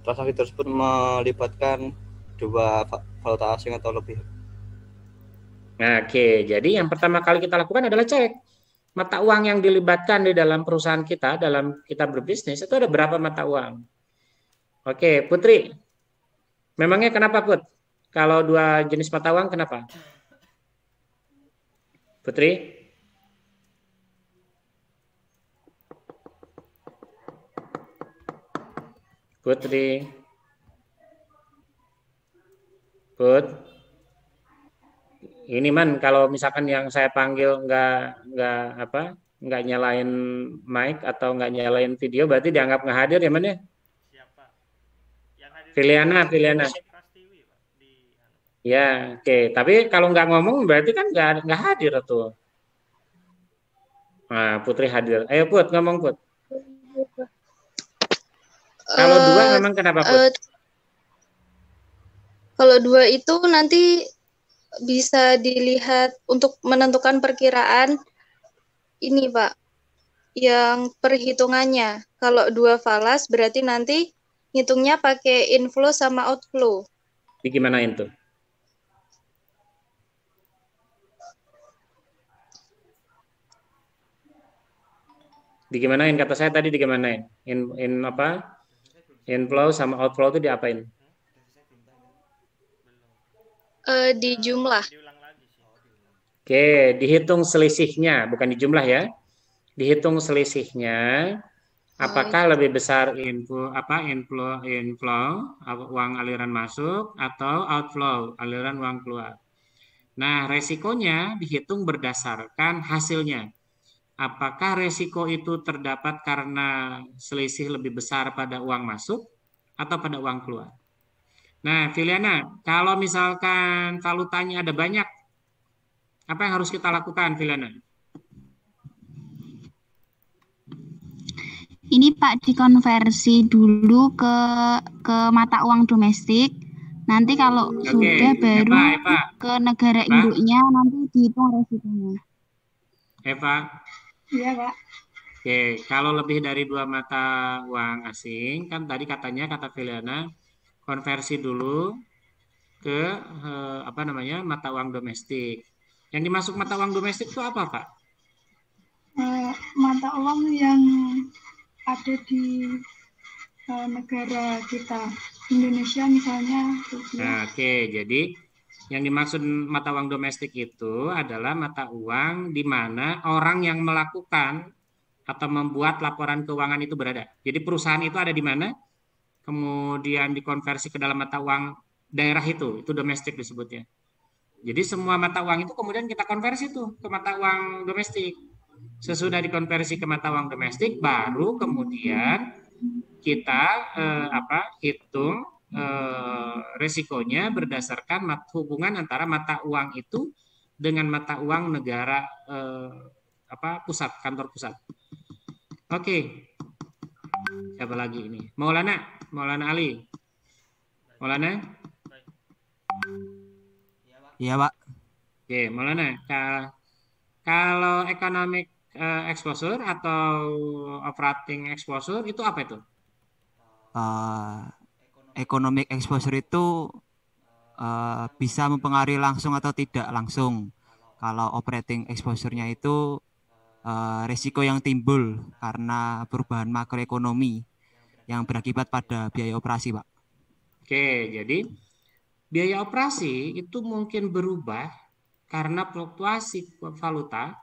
transaksi tersebut melibatkan dua valuta asing atau lebih. Nah, oke, jadi yang pertama kali kita lakukan adalah cek mata uang yang dilibatkan di dalam perusahaan kita, dalam kita berbisnis, itu ada berapa mata uang. Oke, Putri, memangnya kenapa, Put? Kalau dua jenis mata uang, kenapa? Putri? Putri? Put? Ini Man, kalau misalkan yang saya panggil nggak nyalain mic atau nggak nyalain video, berarti dianggap nggak hadir ya Man ya? Siapa? Yang hadir Piliana. Ya, oke. Tapi kalau nggak ngomong berarti kan nggak hadir tuh. Nah, Putri hadir. Ayo Put, ngomong Put. Kalau dua memang kenapa Put? Kalau dua itu nanti bisa dilihat untuk menentukan perkiraan ini Pak, yang perhitungannya. Kalau dua falas berarti nanti ngitungnya pakai inflow sama outflow. Digimanain tuh? Digimanain, kata saya tadi digimanain? Inflow sama outflow itu diapain? Di jumlah. Oke, dihitung selisihnya, bukan di jumlah ya. Dihitung selisihnya, apakah lebih besar inflow uang aliran masuk atau outflow aliran uang keluar. Nah, resikonya dihitung berdasarkan hasilnya. Apakah resiko itu terdapat karena selisih lebih besar pada uang masuk atau pada uang keluar? Nah, Filiana, kalau misalkan valutanya ada banyak, apa yang harus kita lakukan, Filiana? Ini Pak dikonversi dulu ke mata uang domestik. Nanti kalau sudah baru ke negara induknya nanti dihitung resikonya. Eva. Iya, Pak. Oke, kalau lebih dari dua mata uang asing, kan tadi katanya kata Filiana konversi dulu ke mata uang domestik. Yang dimasuk mata uang domestik itu apa, Pak? Mata uang yang ada di negara kita, Indonesia misalnya. Nah, oke, jadi yang dimaksud mata uang domestik itu adalah mata uang di mana orang yang melakukan atau membuat laporan keuangan itu berada. Jadi perusahaan itu ada di mana? Kemudian dikonversi ke dalam mata uang daerah itu domestik disebutnya. Jadi semua mata uang itu kemudian kita konversi tuh ke mata uang domestik. Sesudah dikonversi ke mata uang domestik, baru kemudian kita hitung resikonya berdasarkan hubungan antara mata uang itu dengan mata uang negara kantor pusat. Oke. Siapa lagi ini? Maulana Ali. Maulana? Iya, Pak. Oke, Maulana. Kalau economic exposure atau operating exposure itu apa itu? Economic exposure itu bisa mempengaruhi langsung atau tidak langsung. Kalau operating exposure-nya itu risiko yang timbul karena perubahan makroekonomi yang berakibat pada biaya operasi, Pak. Oke, jadi biaya operasi itu mungkin berubah karena fluktuasi valuta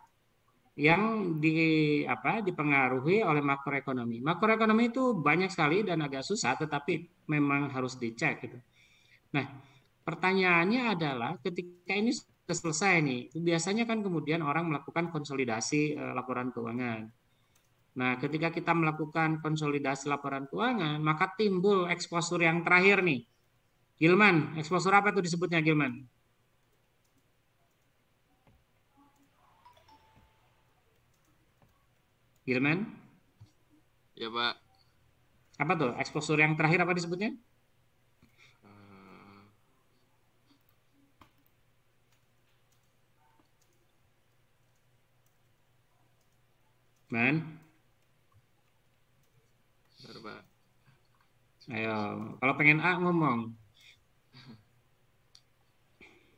yang dipengaruhi oleh makroekonomi. Makroekonomi itu banyak sekali dan agak susah, tetapi memang harus dicek gitu. Nah, pertanyaannya adalah ketika ini sudah selesai nih, biasanya kan kemudian orang melakukan konsolidasi laporan keuangan. Nah, ketika kita melakukan konsolidasi laporan keuangan, maka timbul exposure yang terakhir nih. Gilman, exposure apa itu disebutnya Gilman? Gilman? Ya, Pak. Apa tuh? Exposure yang terakhir apa disebutnya? Man? Benar, Pak. Ayo, kalau pengen A ngomong.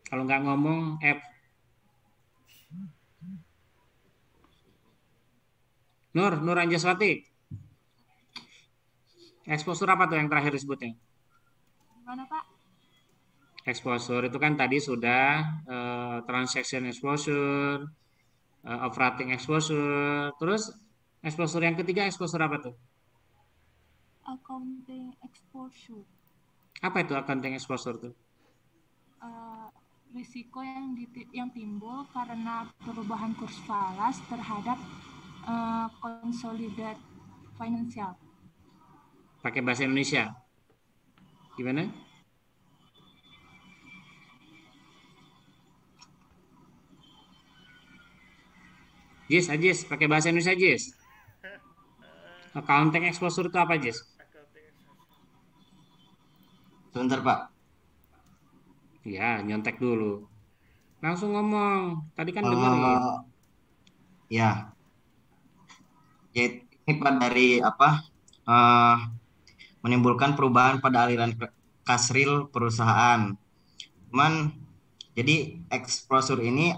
Kalau nggak ngomong F. Nur Anjaswati. Exposure apa tuh yang terakhir disebutnya? Gimana, Pak? Exposure itu kan tadi sudah transaction exposure, operating exposure, terus exposure yang ketiga exposure apa tuh? Accounting exposure. Apa itu accounting exposure tuh? Risiko yang timbul karena perubahan kurs falas terhadap konsolidat finansial. Pakai bahasa Indonesia. Gimana? Ajis, pakai bahasa Indonesia, Ajis. Accounting exposure itu apa, Ajis? Sebentar, Pak. Ya, nyontek dulu. Langsung ngomong. Tadi kan dengerin. Ya. Ini Pak dari apa? Menimbulkan perubahan pada aliran kas real perusahaan. Cuman jadi exposure ini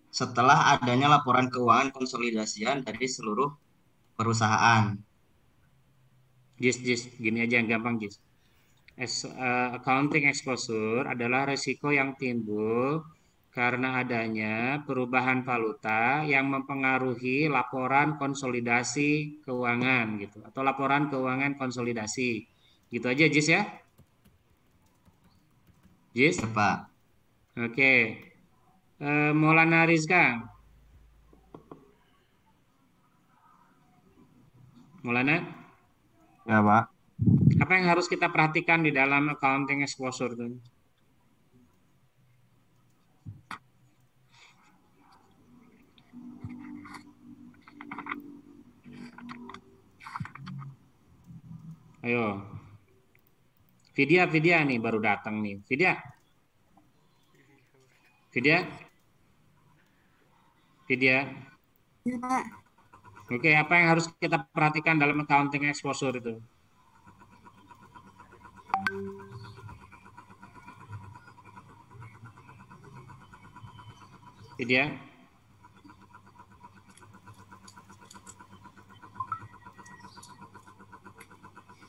setelah adanya laporan keuangan konsolidasian dari seluruh perusahaan. Jis, gini aja yang gampang, Jis. Accounting exposure adalah risiko yang timbul karena adanya perubahan valuta yang mempengaruhi laporan konsolidasi keuangan gitu, atau laporan keuangan konsolidasi. Gitu aja, Jis ya. Jis? Pak. Oke. Maulana Rizka. Maulana? Ya, Pak. Apa yang harus kita perhatikan di dalam accounting exposure itu? Ayo. Vidya nih baru datang nih. Vidya. Ya, Pak. Oke, apa yang harus kita perhatikan dalam accounting exposure itu? Vidya.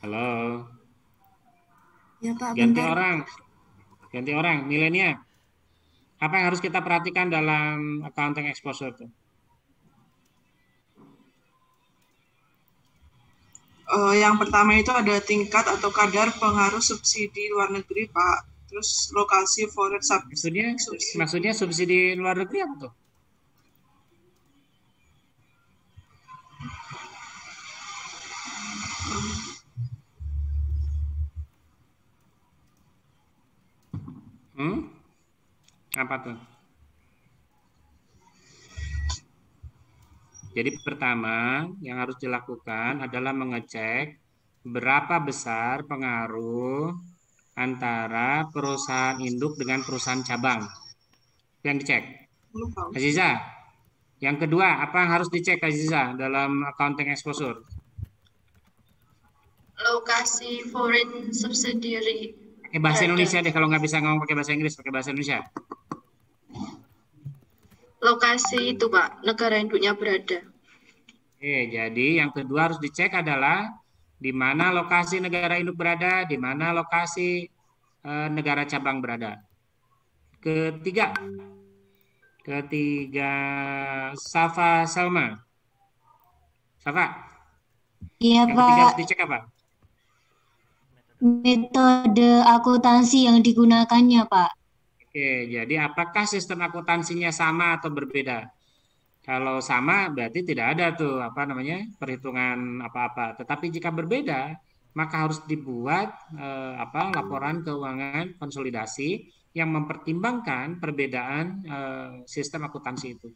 Halo. Ya, Pak. Ganti Bentar. orang, nilainya. Apa yang harus kita perhatikan dalam accounting exposure itu? Yang pertama itu ada tingkat atau kadar pengaruh subsidi luar negeri, Pak. Terus lokasi foreign subsidi. Maksudnya subsidi luar negeri apa tuh? Apa tuh? Jadi pertama yang harus dilakukan adalah mengecek berapa besar pengaruh antara perusahaan induk dengan perusahaan cabang. Yang dicek. Aziza, yang kedua apa yang harus dicek Aziza dalam accounting exposure? Lokasi foreign subsidiary. Pakai bahasa Indonesia deh, kalau nggak bisa ngomong pakai bahasa Inggris, pakai bahasa Indonesia. Lokasi itu, Pak, negara induknya berada. Oke, jadi yang kedua harus dicek adalah di mana lokasi negara induk berada, di mana lokasi negara cabang berada. Ketiga, Safa Salma. Safa. Iya, yang Pak. ketiga harus dicek apa? Metode akuntansi yang digunakannya, Pak. Oke, jadi apakah sistem akuntansinya sama atau berbeda? Kalau sama berarti tidak ada tuh perhitungan apa-apa. Tetapi jika berbeda, maka harus dibuat laporan keuangan konsolidasi yang mempertimbangkan perbedaan sistem akuntansi itu.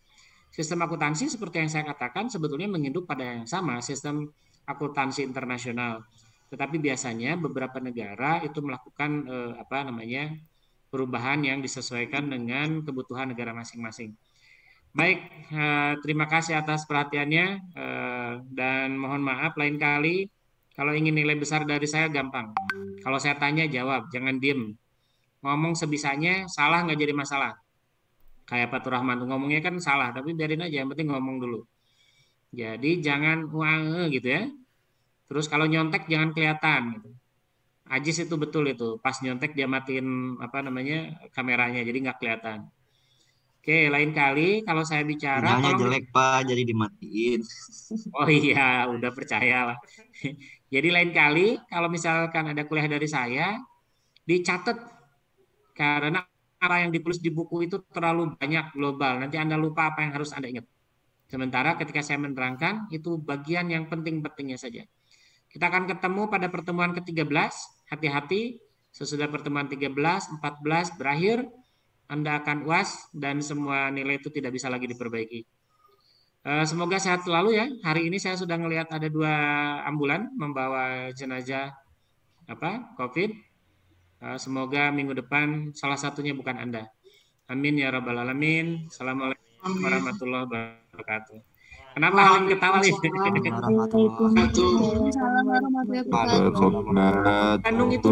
Sistem akuntansi seperti yang saya katakan sebetulnya menginduk pada yang sama, sistem akuntansi internasional. Tetapi biasanya beberapa negara itu melakukan perubahan yang disesuaikan dengan kebutuhan negara masing-masing. Baik, terima kasih atas perhatiannya dan mohon maaf lain kali kalau ingin nilai besar dari saya gampang. Kalau saya tanya jawab, jangan diem. Ngomong sebisanya, salah nggak jadi masalah. Kayak Pak Rahman ngomongnya kan salah, tapi biarin aja, yang penting ngomong dulu. Jadi jangan uang gitu ya. Terus kalau nyontek jangan kelihatan gitu. Ajis itu betul itu, pas nyontek dia matiin kameranya, jadi nggak kelihatan. Oke, lain kali kalau saya bicara sinyalnya jelek Pak, jadi dimatiin. Oh iya, udah percayalah. Jadi lain kali kalau misalkan ada kuliah dari saya, dicatat karena apa yang ditulis di buku itu terlalu banyak global. Nanti Anda lupa apa yang harus Anda ingat. Sementara ketika saya menerangkan itu bagian yang penting-pentingnya saja. Kita akan ketemu pada pertemuan ke-13. Hati-hati, sesudah pertemuan 13, 14 berakhir, Anda akan UAS dan semua nilai itu tidak bisa lagi diperbaiki. Semoga sehat selalu ya. Hari ini saya sudah melihat ada 2 ambulan membawa jenazah COVID. Semoga minggu depan salah satunya bukan Anda. Amin ya rabbal alamin. Assalamualaikum warahmatullahi wabarakatuh. Kenapa Halim ketawa nih? Bandung itu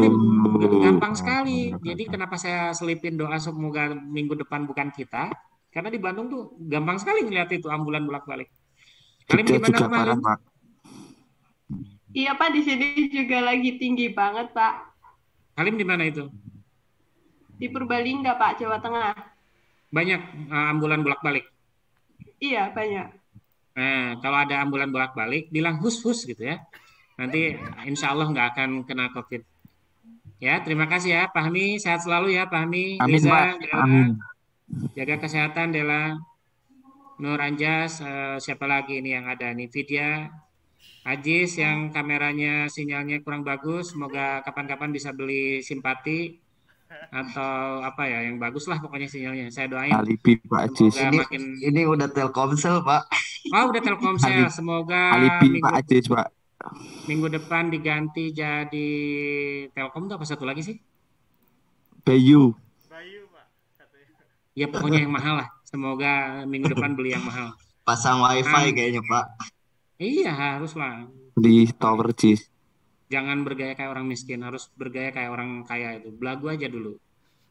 gampang sekali. Jadi kenapa saya selipin doa semoga minggu depan bukan kita? Karena di Bandung tuh gampang sekali ngeliat itu ambulan bolak-balik. Halim gimana kemarin? Iya Pak, di sini juga lagi tinggi banget Pak. Halim di mana itu? Di Purbalingga Pak, Jawa Tengah. Banyak ambulan bolak-balik? Iya, banyak. Nah, kalau ada ambulan bolak-balik, bilang hus-hus gitu ya. Nanti insya Allah nggak akan kena COVID. Ya, terima kasih ya, Fahmi. Sehat selalu ya, Fahmi. Amin, Liza, Pak. Dela. Amin. Jaga kesehatan, Dela. Nur Anjas, siapa lagi ini yang ada? Nih, Vidya. Ajis yang kameranya sinyalnya kurang bagus. Semoga kapan-kapan bisa beli simpati. Atau apa ya, yang bagus lah pokoknya sinyalnya. Saya doain. Alibi Pak Ajis. Ini udah Telkomsel Pak. Oh udah Telkomsel. Semoga Alibi Pak Ajis Pak. Minggu depan diganti jadi Telkom tuh apa satu lagi sih? Bayu. Ya pokoknya yang mahal lah. Semoga minggu depan beli yang mahal. Pasang wifi kayaknya Pak. Iya haruslah. Di tower Jis. Jangan bergaya kayak orang miskin, harus bergaya kayak orang kaya itu. Belagu aja dulu.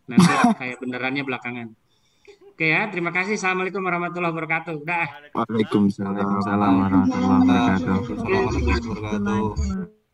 Nanti kayak benerannya belakangan. Oke ya, terima kasih. Assalamualaikum warahmatullahi wabarakatuh. Udah. Waalaikumsalam warahmatullahi wabarakatuh. Waalaikumsalam warahmatullahi wabarakatuh.